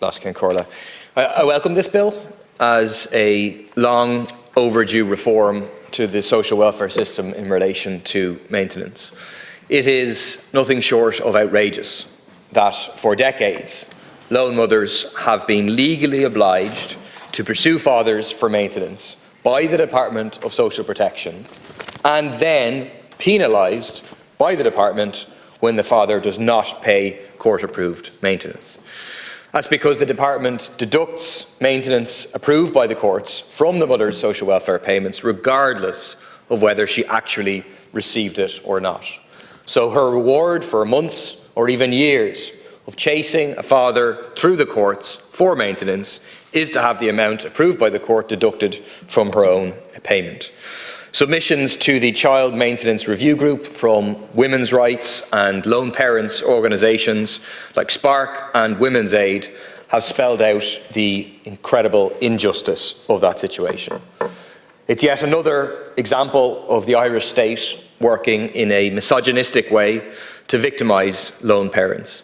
I welcome this bill as a long overdue reform to the social welfare system in relation to maintenance. It is nothing short of outrageous that for decades lone mothers have been legally obliged to pursue fathers for maintenance by the Department of Social Protection and then penalised by the Department when the father does not pay court-approved maintenance. That's because the Department deducts maintenance approved by the courts from the mother's social welfare payments regardless of whether she actually received it or not. So her reward for months or even years of chasing a father through the courts for maintenance is to have the amount approved by the court deducted from her own payment. Submissions to the Child Maintenance Review Group from women's rights and lone parents organisations like Spark and Women's Aid have spelled out the incredible injustice of that situation. It's yet another example of the Irish state working in a misogynistic way to victimise lone parents.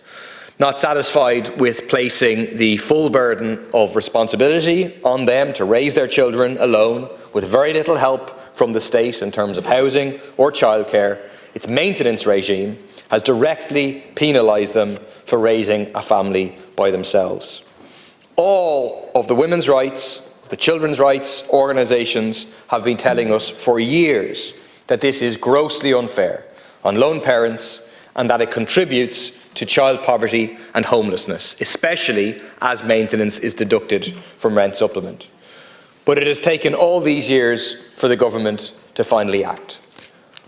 Not satisfied with placing the full burden of responsibility on them to raise their children alone with very little help from the state in terms of housing or childcare, its maintenance regime has directly penalised them for raising a family by themselves. All of the women's rights, the children's rights organisations have been telling us for years that this is grossly unfair on lone parents and that it contributes to child poverty and homelessness, especially as maintenance is deducted from rent supplement. But it has taken all these years for the government to finally act.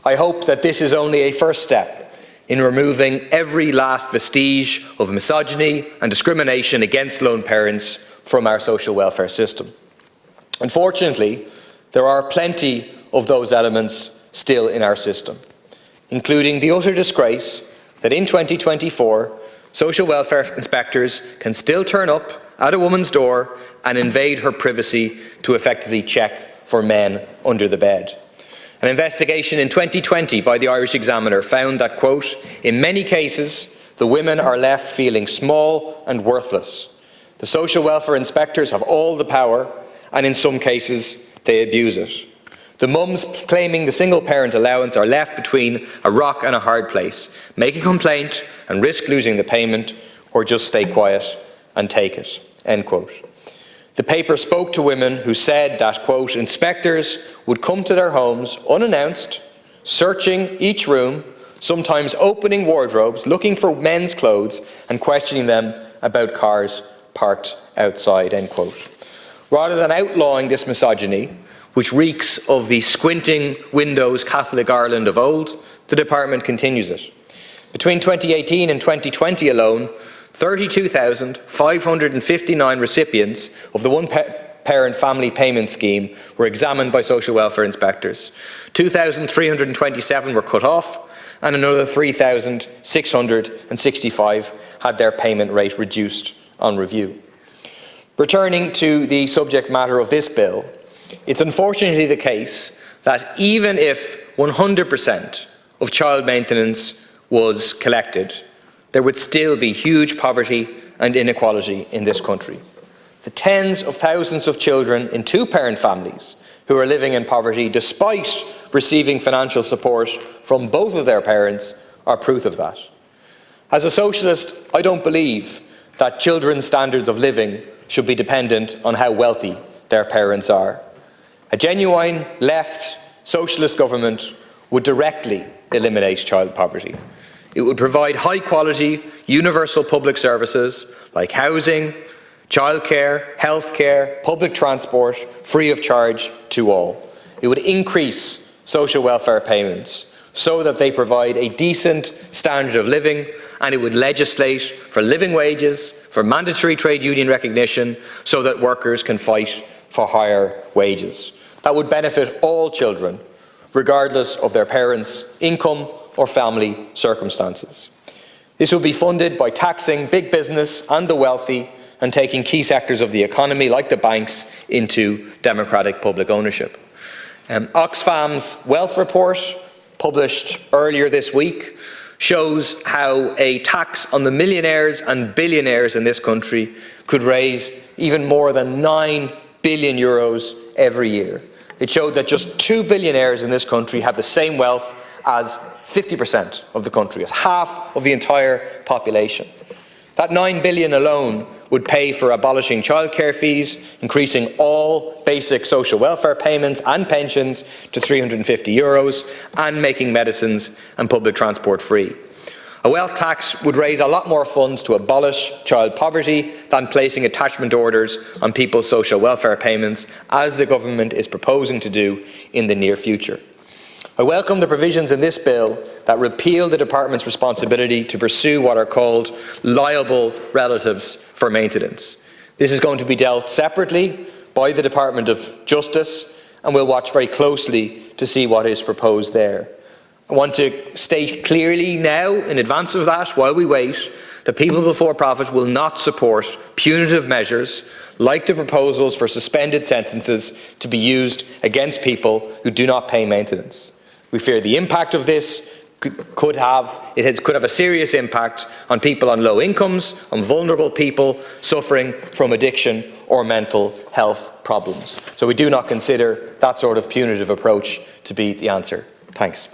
I hope that this is only a first step in removing every last vestige of misogyny and discrimination against lone parents from our social welfare system. Unfortunately, there are plenty of those elements still in our system, including the utter disgrace that in 2024, social welfare inspectors can still turn up at a woman's door and invade her privacy to effectively check for men under the bed. An investigation in 2020 by the Irish Examiner found that, quote, in many cases, the women are left feeling small and worthless. The social welfare inspectors have all the power, and in some cases, they abuse it. The mums claiming the single-parent allowance are left between a rock and a hard place, make a complaint and risk losing the payment, or just stay quiet and take it, end quote. The paper spoke to women who said that, quote, inspectors would come to their homes unannounced, searching each room, sometimes opening wardrobes, looking for men's clothes and questioning them about cars parked outside, end quote. Rather than outlawing this misogyny, which reeks of the squinting windows Catholic Ireland of old, the department continues it. Between 2018 and 2020 alone, 32,559 recipients of the one-parent family payment scheme were examined by social welfare inspectors. 2,327 were cut off, and another 3,665 had their payment rate reduced on review. Returning to the subject matter of this bill, it's unfortunately the case that even if 100% of child maintenance was collected, there would still be huge poverty and inequality in this country. The tens of thousands of children in two-parent families who are living in poverty despite receiving financial support from both of their parents are proof of that. As a socialist, I don't believe that children's standards of living should be dependent on how wealthy their parents are. A genuine left socialist government would directly eliminate child poverty. It would provide high-quality, universal public services like housing, childcare, healthcare, public transport, free of charge to all. It would increase social welfare payments so that they provide a decent standard of living, and it would legislate for living wages, for mandatory trade union recognition, so that workers can fight for higher wages. That would benefit all children, regardless of their parents' income or family circumstances. This will be funded by taxing big business and the wealthy and taking key sectors of the economy, like the banks, into democratic public ownership. Oxfam's Wealth Report, published earlier this week, shows how a tax on the millionaires and billionaires in this country could raise even more than €9 billion every year. It showed that just 2 billionaires in this country have the same wealth as 50% of the country, as half of the entire population. That 9 billion alone would pay for abolishing childcare fees, increasing all basic social welfare payments and pensions to €350, and making medicines and public transport free. A wealth tax would raise a lot more funds to abolish child poverty than placing attachment orders on people's social welfare payments, as the government is proposing to do in the near future. I welcome the provisions in this bill that repeal the department's responsibility to pursue what are called liable relatives for maintenance. This is going to be dealt separately by the Department of Justice, and we'll watch very closely to see what is proposed there. I want to state clearly now, in advance of that, while we wait, that People Before Profit will not support punitive measures like the proposals for suspended sentences to be used against people who do not pay maintenance. We fear the impact of this could have a serious impact on people on low incomes, on vulnerable people suffering from addiction or mental health problems. So we do not consider that sort of punitive approach to be the answer. Thanks.